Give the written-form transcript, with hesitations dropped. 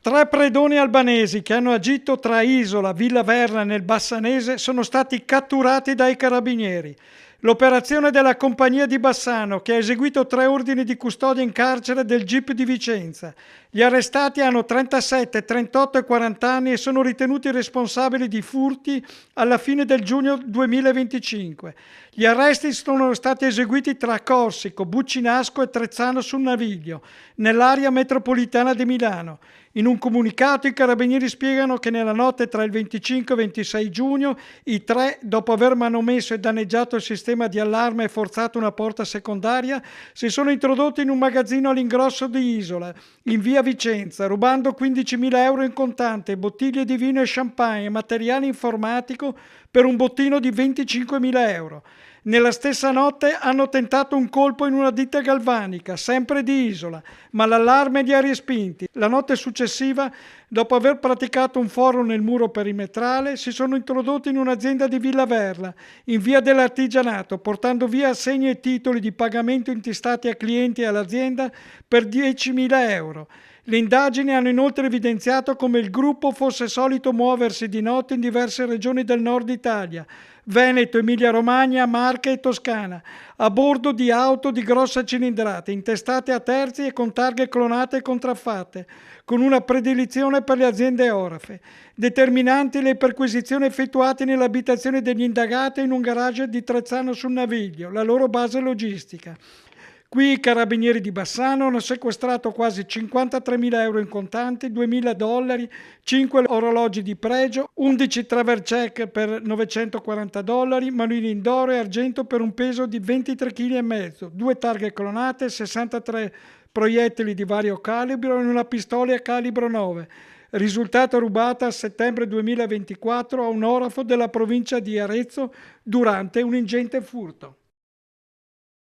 Tre predoni albanesi che hanno agito tra Isola, Villa Verna nel Bassanese sono stati catturati dai carabinieri. L'operazione della compagnia di Bassano che ha eseguito 3 ordini di custodia in carcere del GIP di Vicenza. Gli arrestati hanno 37, 38 e 40 anni e sono ritenuti responsabili di furti alla fine del giugno 2025. Gli arresti sono stati eseguiti tra Corsico, Buccinasco e Trezzano sul Naviglio, nell'area metropolitana di Milano. In un comunicato i carabinieri spiegano che nella notte tra il 25 e 26 giugno i tre, dopo aver manomesso e danneggiato il sistema di allarme e forzato una porta secondaria, si sono introdotti in un magazzino all'ingrosso di Isola, in via Vicenza, rubando 15.000 euro in contante, bottiglie di vino e champagne e materiale informatico per un bottino di 25.000 euro. Nella stessa notte hanno tentato un colpo in una ditta galvanica, sempre di Isola, ma l'allarme li ha respinti. La notte successiva, dopo aver praticato un foro nel muro perimetrale, si sono introdotti in un'azienda di Villa Verna, in via dell'Artigianato, portando via assegni e titoli di pagamento intestati a clienti e all'azienda per 10.000 euro. Le indagini hanno inoltre evidenziato come il gruppo fosse solito muoversi di notte in diverse regioni del nord Italia, Veneto, Emilia-Romagna, Marche e Toscana, a bordo di auto di grossa cilindrata, intestate a terzi e con targhe clonate e contraffatte, con una predilizione per le aziende orafe. Determinanti le perquisizioni effettuate nelle abitazioni degli indagati in un garage di Trezzano sul Naviglio, la loro base logistica. Qui i carabinieri di Bassano hanno sequestrato quasi 53.000 euro in contanti, 2.000 dollari, 5 orologi di pregio, 11 travel check per 940 dollari, manubri d'oro e argento per un peso di 23,5 kg, 2 targhe clonate, 63 proiettili di vario calibro e una pistola a calibro 9, risultata rubata a settembre 2024 a un orafo della provincia di Arezzo durante un ingente furto.